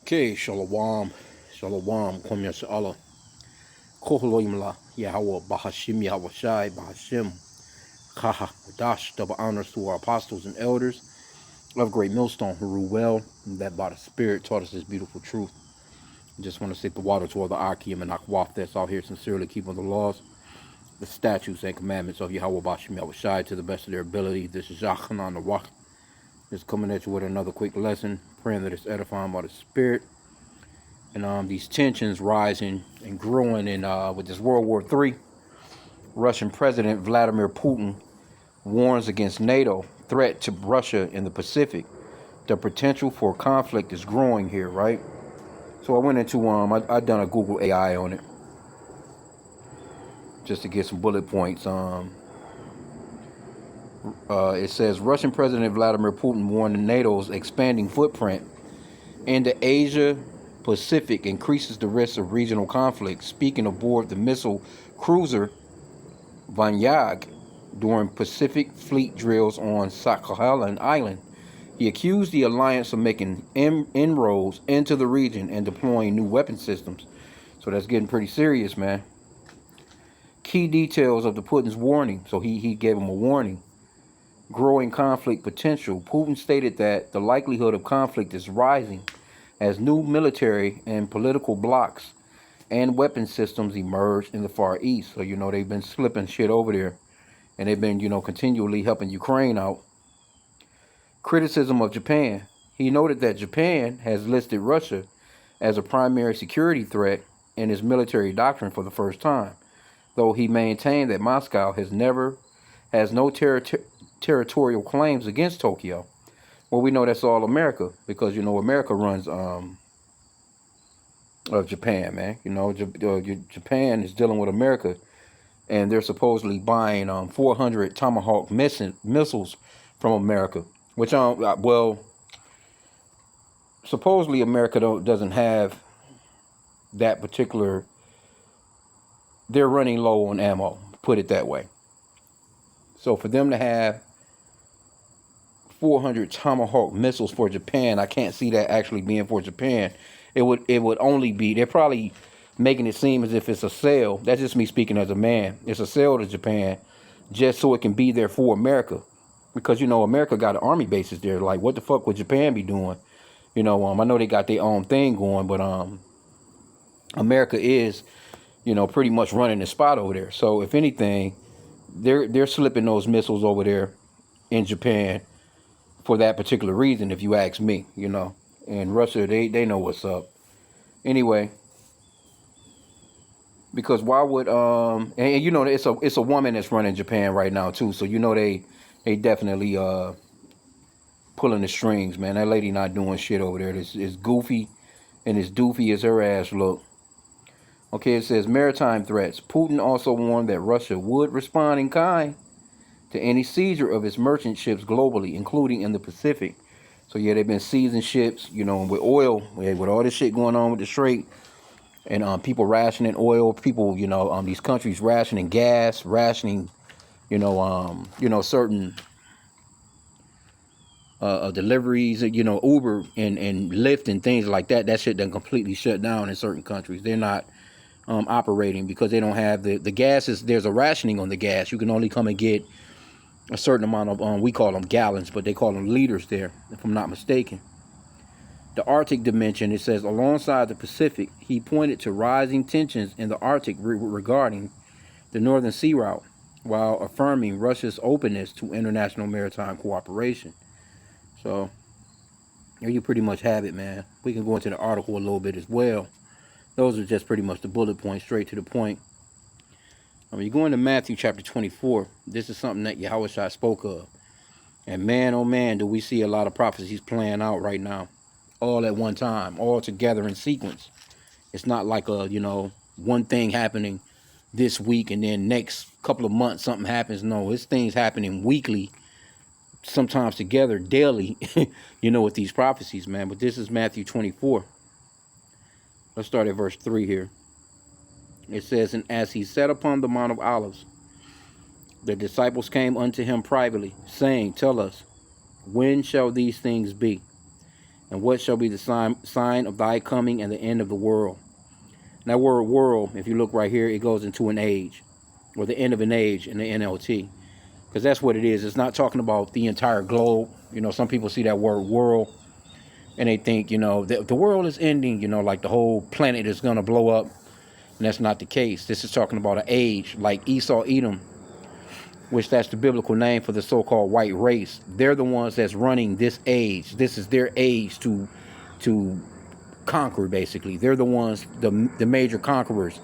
Okay, Shalom. Shalom. Kwam Yashala. Koholoimla. Yahweh Bahashim Yahweh Shai Bahashim. Kaha. Dash. Double honors to our apostles and elders of Great Millstone who rule well, and that by the Spirit taught us this beautiful truth. I just want to say the water toward the H.I.M and Akwaf that's out here sincerely keeping the laws, the statutes, and commandments of Yahweh Bahashim Yahweh Shai to the best of their ability. This is Yachanan the Wak. Just coming at you with another quick lesson, praying that it's edifying by the Spirit. And these tensions rising and growing in with this World War III. Russian President Vladimir Putin warns against NATO threat to Russia in the Pacific. The potential for conflict is growing here, right? So I went into I done a Google AI on it just to get some bullet points. It says Russian President Vladimir Putin warned NATO's expanding footprint into Asia Pacific increases the risk of regional conflict, speaking aboard the missile cruiser Vanyag during Pacific Fleet drills on Sakhalin Island. He accused the alliance of making inroads into the region and deploying new weapon systems. So that's getting pretty serious, man. Key details of the Putin's warning. So he gave him a warning. Growing conflict potential. Putin stated that the likelihood of conflict is rising as new military and political blocs and weapon systems emerge in the Far East. So, they've been slipping shit over there. And they've been, continually helping Ukraine out. Criticism of Japan. He noted that Japan has listed Russia as a primary security threat in his military doctrine for the first time, though he maintained that Moscow has no territorial claims against Tokyo. Well, we know that's all America because, America runs of Japan, man. Japan is dealing with America, and they're supposedly buying 400 Tomahawk missiles from America, which, supposedly America doesn't have that particular. They're running low on ammo, put it that way. So for them to have 400 Tomahawk missiles for Japan, I can't see that actually being for Japan. It would only be, they're probably making it seem as if it's a sale. That's just me speaking as a man. It's a sale to Japan just so it can be there for America. Because, America got army bases there. Like, what the fuck would Japan be doing? I know they got their own thing going, but America is, pretty much running the spot over there. So if anything, they're slipping those missiles over there in Japan for that particular reason, if you ask me, And Russia, they know what's up. Anyway, because why would it's a woman that's running Japan right now too, so they definitely pulling the strings, man. That lady not doing shit over there. It's goofy and as doofy as her ass look. Okay, it says maritime threats. Putin also warned that Russia would respond in kind to any seizure of its merchant ships globally, including in the Pacific. So yeah, they've been seizing ships, with oil, with all this shit going on with the Strait, and people rationing oil, people, these countries rationing gas, rationing, certain deliveries, Uber and Lyft and things like that. That shit done completely shut down in certain countries. They're not operating because they don't have the gas. There's a rationing on the gas. You can only come and get a certain amount of, we call them gallons, but they call them liters there, if I'm not mistaken. The Arctic dimension, it says, alongside the Pacific, he pointed to rising tensions in the Arctic regarding the Northern Sea Route, while affirming Russia's openness to international maritime cooperation. So, there you pretty much have it, man. We can go into the article a little bit as well. Those are just pretty much the bullet points, straight to the point. You go into Matthew chapter 24. This is something that Yahushua spoke of. And man, oh man, do we see a lot of prophecies playing out right now. All at one time, all together in sequence. It's not like one thing happening this week and then next couple of months something happens. No, it's things happening weekly, sometimes together, daily, with these prophecies, man. But this is Matthew 24. Let's start at verse 3 here. It says, and as he sat upon the Mount of Olives, the disciples came unto him privately, saying, tell us, when shall these things be? And what shall be the sign of thy coming and the end of the world? And that word world, if you look right here, it goes into an age, or the end of an age in the NLT. Because that's what it is. It's not talking about the entire globe. Some people see that word world and they think, the world is ending, like the whole planet is going to blow up. And that's not the case. This is talking about an age like Esau, Edom, which that's the biblical name for the so-called white race. They're the ones that's running this age. This is their age to conquer, basically. They're the ones, the major conquerors.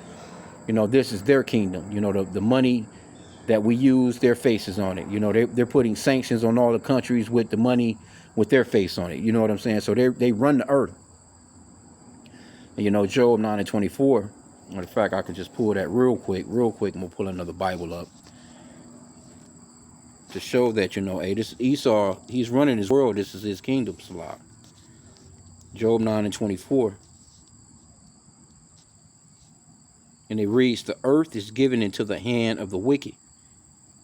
This is their kingdom. The money that we use, their faces on it. They're putting sanctions on all the countries with the money with their face on it. You know what I'm saying? So they run the earth. And Job 9:24. Matter of fact, I could just pull that real quick, and we'll pull another Bible up to show that, hey, this Esau, he's running his world. This is his kingdom, Salah. Job 9:24. And it reads, the earth is given into the hand of the wicked.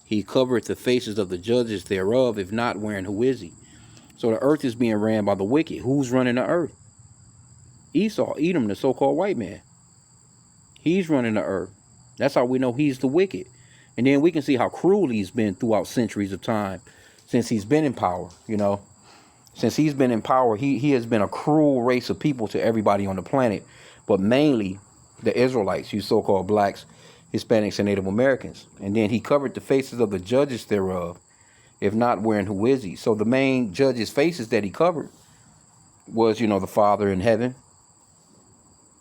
He covereth the faces of the judges thereof. If not, wherein who is he? So the earth is being ran by the wicked. Who's running the earth? Esau, Edom, the so-called white man. He's running the earth. That's how we know he's the wicked. And then we can see how cruel he's been throughout centuries of time since he's been in power, Since he's been in power, he has been a cruel race of people to everybody on the planet, but mainly the Israelites, you so-called blacks, Hispanics, and Native Americans. And then he covered the faces of the judges thereof. If not, wherein who is he? So the main judges' faces that he covered was, the Father in heaven,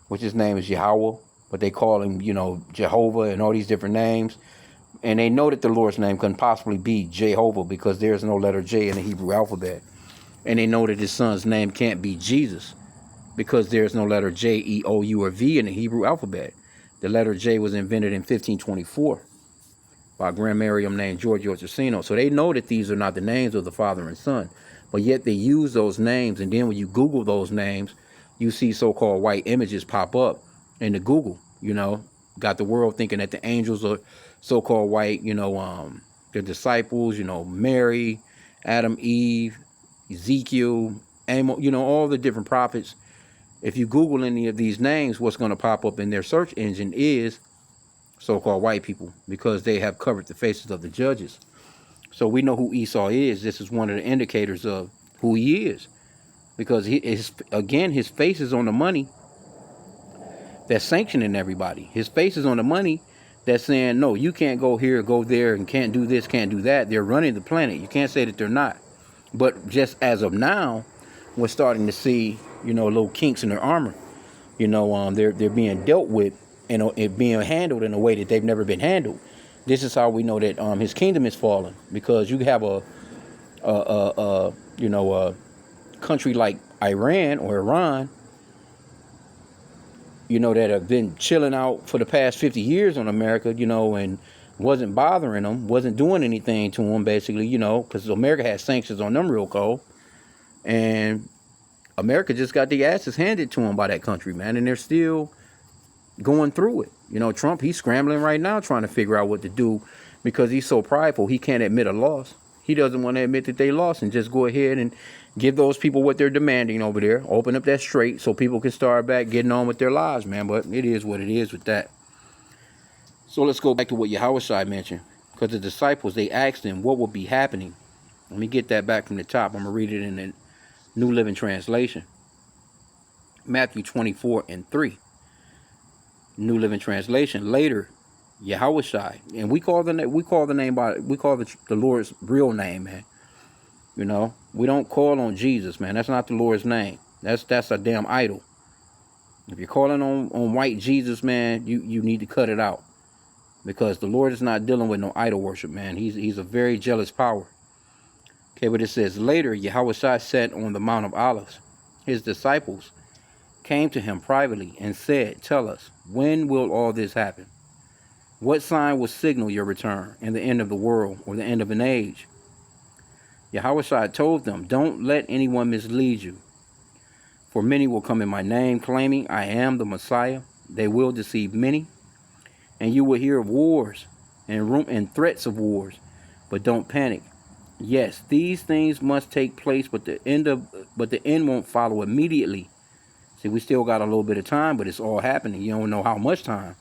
which his name is Yahweh, but they call him, Jehovah and all these different names. And they know that the Lord's name couldn't possibly be Jehovah because there's no letter J in the Hebrew alphabet. And they know that his son's name can't be Jesus because there's no letter J, E, O, U, or V in the Hebrew alphabet. The letter J was invented in 1524 by a grammarian named Giorgio Cicino. So they know that these are not the names of the Father and Son. But yet they use those names. And then when you Google those names, you see so-called white images pop up in the Google, got the world thinking that the angels are so-called white, the disciples, Mary, Adam, Eve, Ezekiel, Amos, all the different prophets. If you Google any of these names, what's going to pop up in their search engine is so-called white people because they have covered the faces of the judges. So we know who Esau is. This is one of the indicators of who he is because his face is on the money that's sanctioning everybody. His face is on the money that's saying, no, you can't go here, go there, and can't do this, can't do that. They're running the planet. You can't say that they're not. But just as of now, we're starting to see, little kinks in their armor. They're being dealt with and it being handled in a way that they've never been handled. This is how we know that his kingdom is falling because you have a country like Iran or Iran, that have been chilling out for the past 50 years on America, and wasn't bothering them, wasn't doing anything to them, basically, because America has sanctions on them real cold. And America just got the asses handed to them by that country, man, and they're still going through it. Trump, he's scrambling right now trying to figure out what to do because he's so prideful, he can't admit a loss. He doesn't want to admit that they lost and just go ahead and give those people what they're demanding over there. Open up that strait so people can start back getting on with their lives, man. But it is what it is with that. So let's go back to what Yahushua mentioned. Because the disciples, they asked him what would be happening. Let me get that back from the top. I'm going to read it in the New Living Translation. Matthew 24:3. New Living Translation. Later, Yahushua, and we call the Lord's real name, man. We don't call on Jesus, man. That's not the Lord's name. That's a damn idol. If you're calling on white Jesus, man, you need to cut it out. Because the Lord is not dealing with no idol worship, man. He's a very jealous power. Okay, but it says, later, Yahushua sat on the Mount of Olives. His disciples came to him privately and said, tell us, when will all this happen? What sign will signal your return and the end of the world or the end of an age? Yahushua told them, don't let anyone mislead you. For many will come in my name, claiming I am the Messiah. They will deceive many. And you will hear of wars and threats of wars. But don't panic. Yes, these things must take place, but the end won't follow immediately. See, we still got a little bit of time, but it's all happening. You don't know how much time,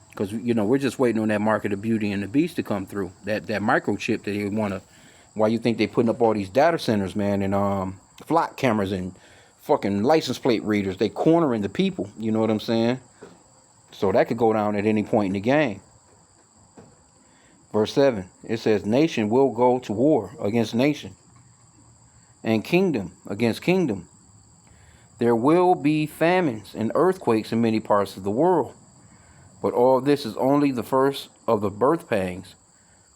because we're just waiting on that market of Beauty and the Beast to come through. That microchip that they want to. Why you think they putting up all these data centers, man, and flock cameras and fucking license plate readers? They cornering the people. You know what I'm saying? So that could go down at any point in the game. Verse 7, it says, nation will go to war against nation, and kingdom against kingdom. There will be famines and earthquakes in many parts of the world. But all this is only the first of the birth pangs,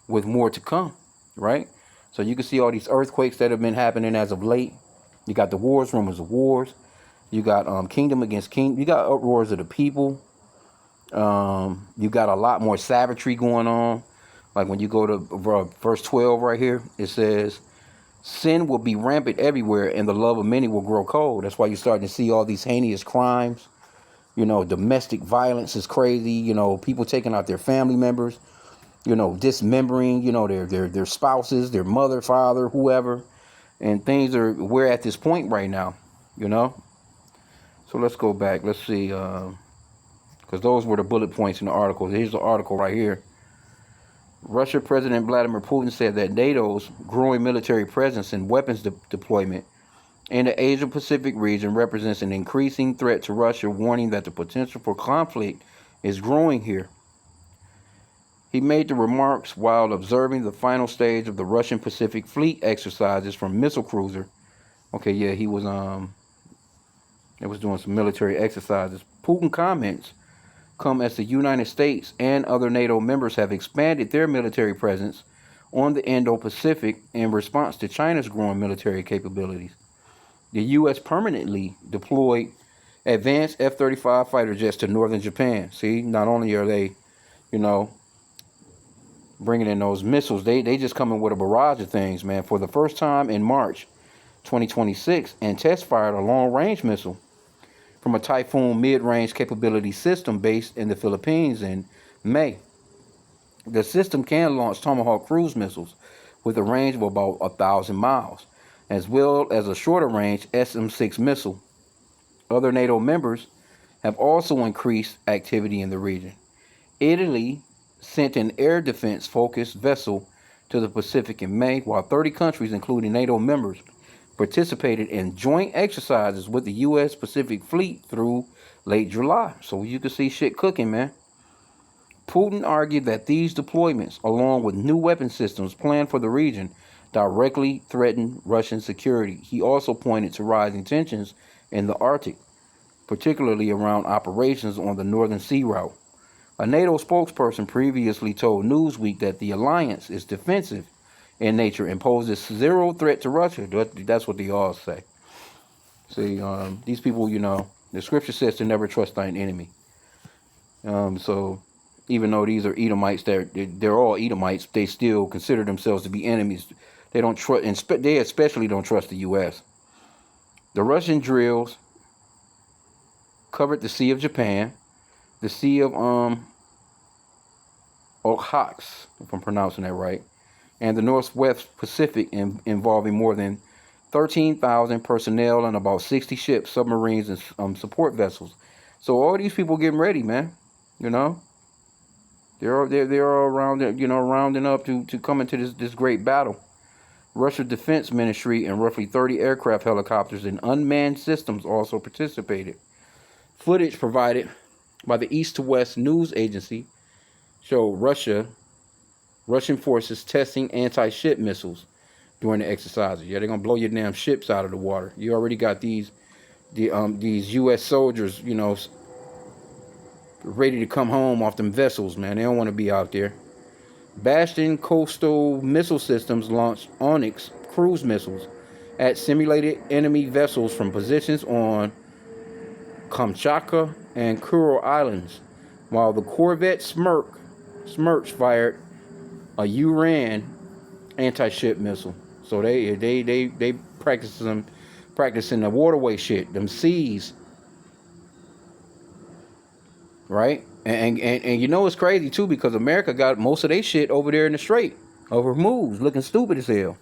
with more to come, right? So you can see all these earthquakes that have been happening as of late. You got the wars, rumors of wars. You got kingdom against kingdom. You got uproars of the people. You got a lot more savagery going on. Like when you go to verse 12 right here, it says, sin will be rampant everywhere and the love of many will grow cold. That's why you're starting to see all these heinous crimes. Domestic violence is crazy. People taking out their family members, dismembering, their spouses, their mother, father, whoever. And we're at this point right now, So let's go back. Let's see, because those were the bullet points in the article. Here's the article right here. Russia President Vladimir Putin said that NATO's growing military presence and weapons deployment in the Asia-Pacific region represents an increasing threat to Russia, warning that the potential for conflict is growing here. He made the remarks while observing the final stage of the Russian Pacific Fleet exercises from missile cruiser. Okay, yeah, he was doing some military exercises. Putin comments come as the United States and other NATO members have expanded their military presence on the Indo-Pacific in response to China's growing military capabilities. The U.S. permanently deployed advanced F-35 fighter jets to northern Japan. See, not only are they, bringing in those missiles, they just coming with a barrage of things, man. For the first time in March 2026, and test fired a long-range missile from a Typhoon mid-range capability system based in the Philippines in May. The system can launch Tomahawk cruise missiles with a range of about 1,000 miles, as well as a shorter range SM-6 missile. Other NATO members have also increased activity in the region. Italy sent an air defense-focused vessel to the Pacific in May, while 30 countries, including NATO members, participated in joint exercises with the U.S. Pacific Fleet through late July. So you can see shit cooking, man. Putin argued that these deployments, along with new weapon systems planned for the region, directly threaten Russian security. He also pointed to rising tensions in the Arctic, particularly around operations on the Northern Sea Route. A NATO spokesperson previously told Newsweek that the alliance is defensive in nature and poses zero threat to Russia. That's what they all say. See, these people, the scripture says to never trust thine enemy. So even though these are Edomites, they're all Edomites, they still consider themselves to be enemies. They don't trust, and they especially don't trust the U.S. The Russian drills covered the Sea of Japan, the Sea of Okhotsk, if I'm pronouncing that right, and the Northwest Pacific, involving more than 13,000 personnel and about 60 ships, submarines, and support vessels. So all these people getting ready, man. They're all around, rounding up to come into this great battle. Russia's Defense Ministry and roughly 30 aircraft, helicopters, and unmanned systems also participated. Footage provided by the East to West news agency showed Russian forces testing anti-ship missiles during the exercises. Yeah, they're gonna blow your damn ships out of the water. You already got these U.S. soldiers, ready to come home off them vessels, man. They don't want to be out there. Bastion coastal missile systems launched Onyx cruise missiles at simulated enemy vessels from positions on Kamchatka and Kuril Islands, while the corvette Smerch fired a Uran anti-ship missile. So they practicing the waterway shit, them seas, right? And it's crazy too, because America got most of their shit over there in the Strait. of her moves, looking stupid as hell.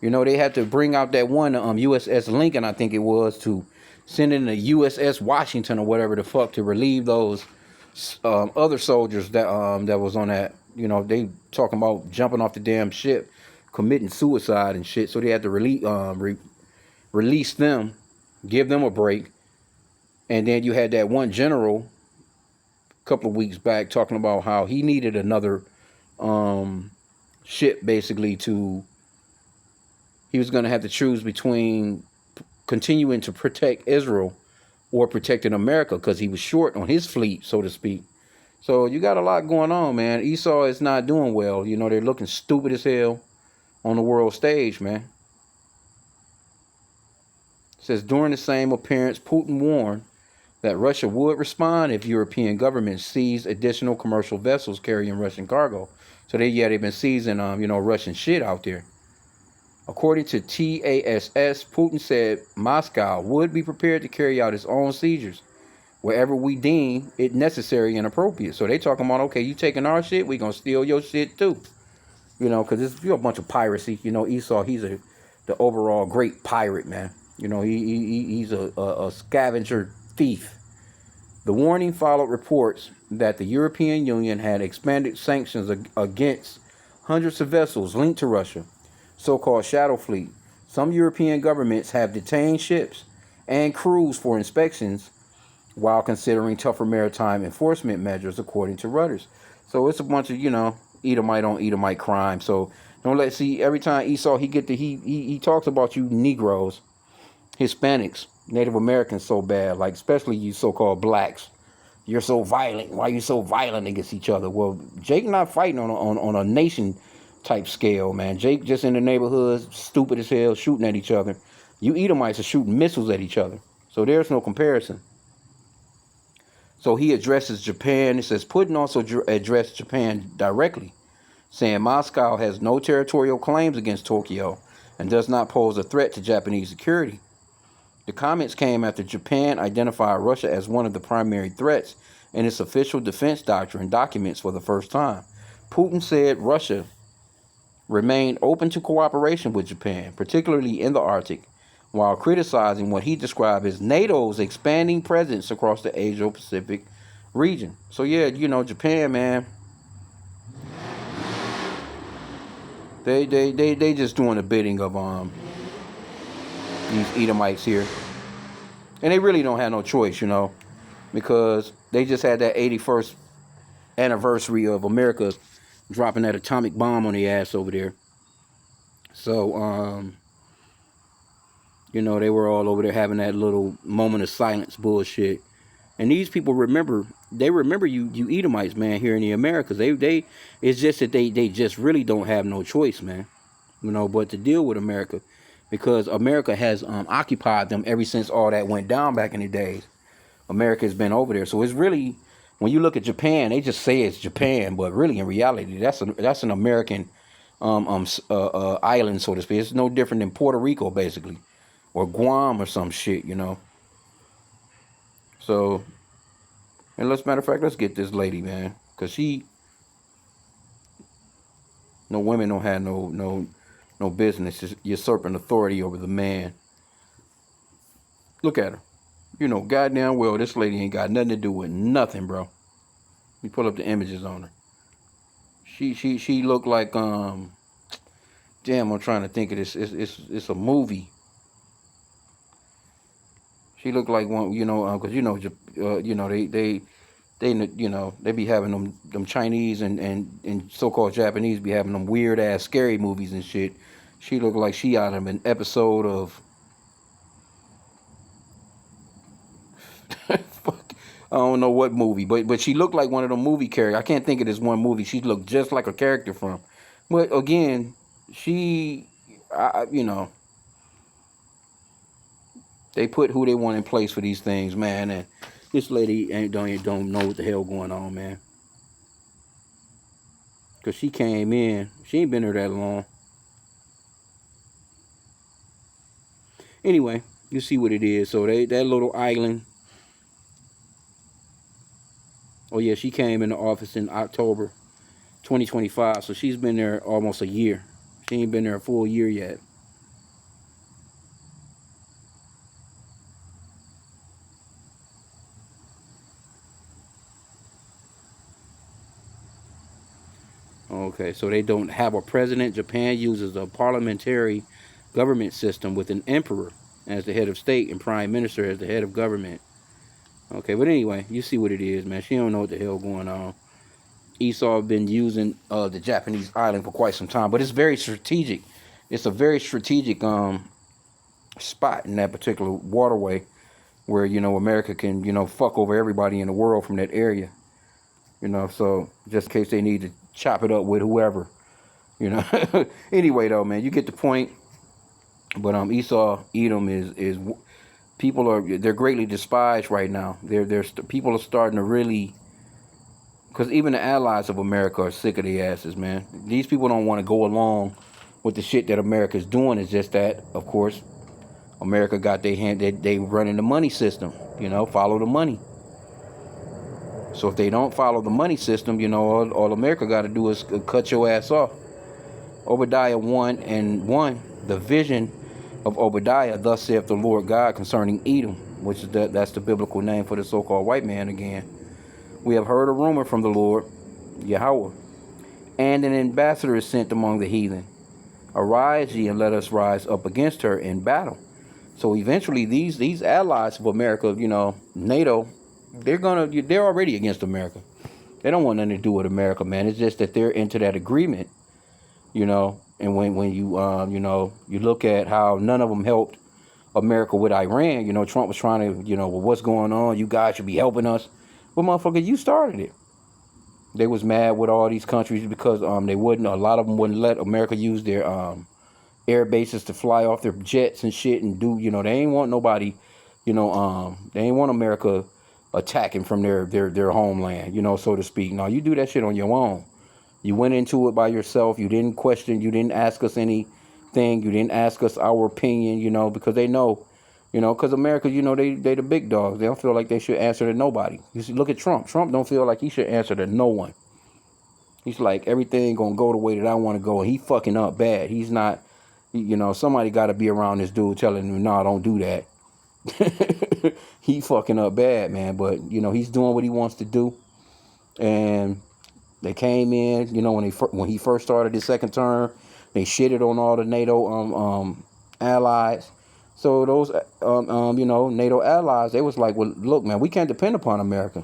You know, they had to bring out that one USS Lincoln, I think it was, to send in the USS Washington or whatever the fuck to relieve those other soldiers that was on that. You know, they talking about jumping off the damn ship, committing suicide and shit. So they had to release them, give them a break. And then you had that one general a couple of weeks back talking about how he needed another ship, basically, he was going to have to choose between continuing to protect Israel or protecting America, because he was short on his fleet, so to speak. So you got a lot going on, man. Esau is not doing well. You know, they're looking stupid as hell on the world stage, man. It says, during the same appearance, Putin warned that Russia would respond if European governments seized additional commercial vessels carrying Russian cargo. So they've been seizing Russian shit out there. According to TASS, Putin said Moscow would be prepared to carry out its own seizures wherever we deem it necessary and appropriate. So they talking about, okay, you taking our shit, we gonna steal your shit too. You know, because it's a bunch of piracy. You know, Esau, he's the overall great pirate, man. You know, he's a scavenger thief. The warning followed reports that the European Union had expanded sanctions against hundreds of vessels linked to Russia, so-called shadow fleet. Some European governments have detained ships and crews for inspections while considering tougher maritime enforcement measures, according to Reuters. So it's a bunch of, Edomite on Edomite crime. So every time Esau, he talks about you Negroes, Hispanics, Native Americans so bad, like especially you so-called blacks. You're so violent. Why are you so violent against each other? Well, Jake not fighting on a nation type scale, man. Jake just in the neighborhoods, stupid as hell, shooting at each other. You Edomites are shooting missiles at each other. So there's no comparison. So he addresses Japan. It says Putin also addressed Japan directly, saying Moscow has no territorial claims against Tokyo and does not pose a threat to Japanese security. The comments came after Japan identified Russia as one of the primary threats in its official defense doctrine documents for the first time. Putin said Russia remained open to cooperation with Japan, particularly in the Arctic, while criticizing what he described as NATO's expanding presence across the Asia-Pacific region. So yeah, Japan, man, they just doing the bidding of these Edomites here. And they really don't have no choice, because they just had that 81st anniversary of America dropping that atomic bomb on their ass over there. So, they were all over there having that little moment of silence bullshit. And these people remember you Edomites, man, here in the Americas. It's just that they just really don't have no choice, man. But to deal with America, because America has occupied them ever since all that went down back in the days. America has been over there. So it's really, when you look at Japan, they just say it's Japan, but really in reality, that's an American island, so to speak. It's no different than Puerto Rico, basically, or Guam or some shit, So, and matter of fact, let's get this lady, man, because no women don't have no business just usurping authority over the man. Look at her. Goddamn well, this lady ain't got nothing to do with nothing, bro. Let me pull up the images on her. She looked like damn, I'm trying to think of this. It's a movie. She looked like one, because they be having them Chinese and so-called Japanese be having them weird ass scary movies and shit. She looked like she out of an episode of I don't know what movie, but she looked like one of the movie characters. I can't think of this one movie. She looked just like a character from. But again, they put who they want in place for these things, man. And this lady don't know what the hell going on, man. Cause she came in, she ain't been there that long. Anyway, you see what it is. So that little island. Oh yeah, she came in the office in October 2025. So she's been there almost a year. She ain't been there a full year yet. Okay, so they don't have a president. Japan uses a parliamentary government system with an emperor as the head of state and prime minister as the head of government. Okay, but anyway, you see what it is, man. She don't know what the hell going on. Esau been using the Japanese island for quite some time, but it's very strategic. It's a very strategic spot in that particular waterway where, you know, America can, you know, fuck over everybody in the world from that area. You know, so just in case they need to chop it up with whoever, you know. Anyway, though, man, you get the point. But Esau, Edom is people they're greatly despised right now. People are starting to really, because even the allies of America are sick of the asses, man. These people don't want to go along with the shit that America's doing. It's just that, of course, America got their hand. They running the money system. You know, follow the money. So if they don't follow the money system, you know, all America got to do is cut your ass off. Obadiah 1:1, the vision of Obadiah, thus saith the Lord God concerning Edom, which is that's the biblical name for the so-called white man again. We have heard a rumor from the Lord, Yahweh, and an ambassador is sent among the heathen. Arise ye and let us rise up against her in battle. So eventually these allies of America, you know, NATO, they're already against America. They don't want nothing to do with America, man. It's just that they're into that agreement, you know. And when you you know, you look at how none of them helped America with Iran, you know, Trump was trying to, you know, well, what's going on? You guys should be helping us. Well, motherfucker, you started it. They was mad with all these countries because a lot of them wouldn't let America use their air bases to fly off their jets and shit and do, you know, they ain't want nobody, you know, they ain't want America attacking from their homeland, you know, so to speak. No, you do that shit on your own. You went into it by yourself. You didn't question. You didn't ask us anything. You didn't ask us our opinion, you know, because they know, you know, because America, you know, they the big dogs. They don't feel like they should answer to nobody. You see, look at Trump. Trump don't feel like he should answer to no one. He's like, everything gonna go the way that I want to go. And he fucking up bad. He's not, you know, somebody got to be around this dude telling him, no, don't do that. He fucking up bad, man. But, you know, he's doing what he wants to do. And they came in, you know, when he first started his second term, they shitted on all the NATO allies. So those you know, NATO allies, they was like, well, look, man, we can't depend upon America.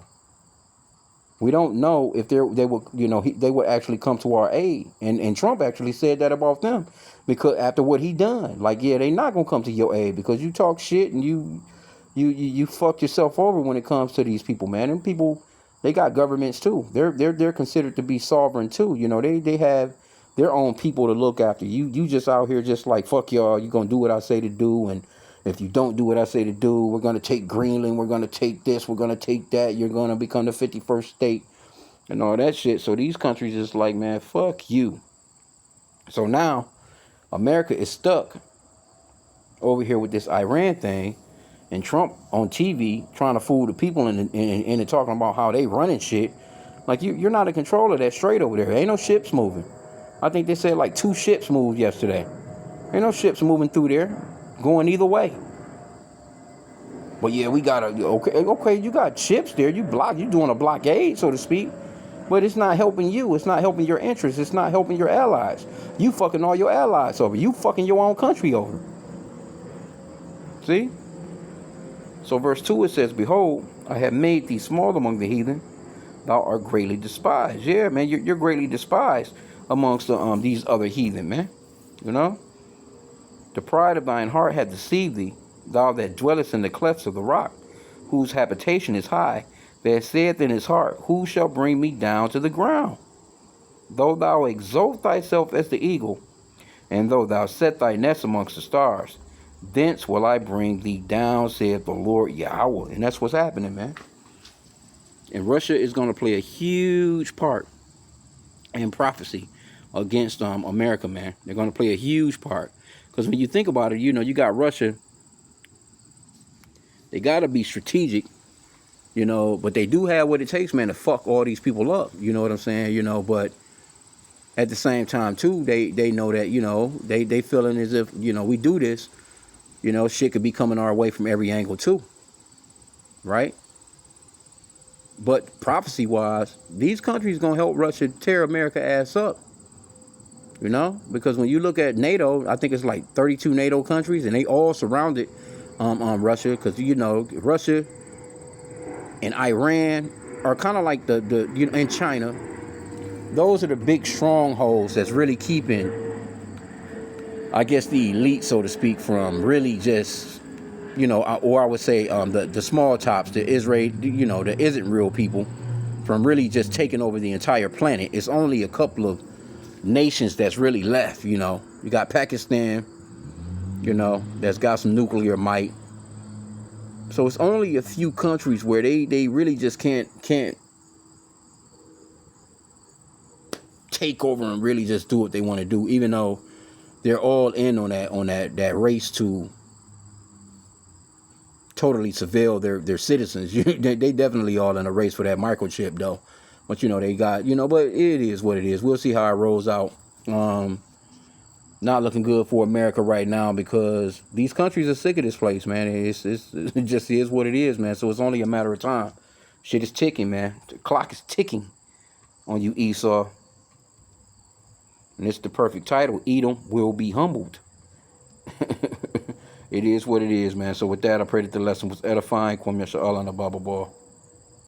We don't know if they would, you know, they would actually come to our aid. And Trump actually said that about them, because after what he done, like, yeah, they not gonna come to your aid because you talk shit and you fuck yourself over when it comes to these people, man. And people, they got governments too. They're considered to be sovereign too. You know, they have their own people to look after. You just out here just like, fuck y'all. You gonna do what I say to do, and if you don't do what I say to do, we're gonna take Greenland. We're gonna take this. We're gonna take that. You're gonna become the 51st state and all that shit. So these countries is like, man, fuck you. So now America is stuck over here with this Iran thing. And Trump on TV trying to fool the people and talking about how they running shit. Like, you're not in control of that strait over there. Ain't no ships moving. I think they said like 2 ships moved yesterday. Ain't no ships moving through there, going either way. But yeah, we got okay, you got ships there. You doing a blockade, so to speak. But it's not helping you. It's not helping your interests. It's not helping your allies. You fucking all your allies over. You fucking your own country over. See? So verse 2, it says, behold, I have made thee small among the heathen. Thou art greatly despised. Yeah, man, you're greatly despised amongst these other heathen, man. You know? The pride of thine heart hath deceived thee, thou that dwellest in the clefts of the rock, whose habitation is high, that saith in his heart, who shall bring me down to the ground? Though thou exalt thyself as the eagle, and though thou set thy nest amongst the stars, thence will I bring thee down, saith the Lord Yahweh. And that's what's happening, man. And Russia is going to play a huge part in prophecy against America, man. They're going to play a huge part. Because when you think about it, you know, you got Russia. They got to be strategic, you know, but they do have what it takes, man, to fuck all these people up. You know what I'm saying? You know, but at the same time too, they know that, they feeling as if, we do this, shit could be coming our way from every angle too, right? But prophecy wise, these countries gonna help Russia tear America ass up. Because when you look at NATO, I think it's like 32 NATO countries, and they all surrounded Russia, because Russia and Iran are kind of like and China. Those are the big strongholds that's really keeping, I guess, the elite, so to speak, from really just, or I would say the small tops, the Israel, that isn't real people, from really just taking over the entire planet. It's only a couple of nations that's really left. You got Pakistan, that's got some nuclear might. So it's only a few countries where they really just can't take over and really just do what they want to do, even though they're all in on that race to totally surveil their citizens. They definitely all in a race for that microchip though. But they got, but it is what it is. We'll see how it rolls out. Not looking good for America right now, because these countries are sick of this place, man. It just is what it is, man. So it's only a matter of time. Shit is ticking, man. The clock is ticking on you, Esau. And it's the perfect title. Edom will be humbled. It is what it is, man. So with that, I pray that the lesson was edifying. Kwame Yasha Allah and the Baba Ball.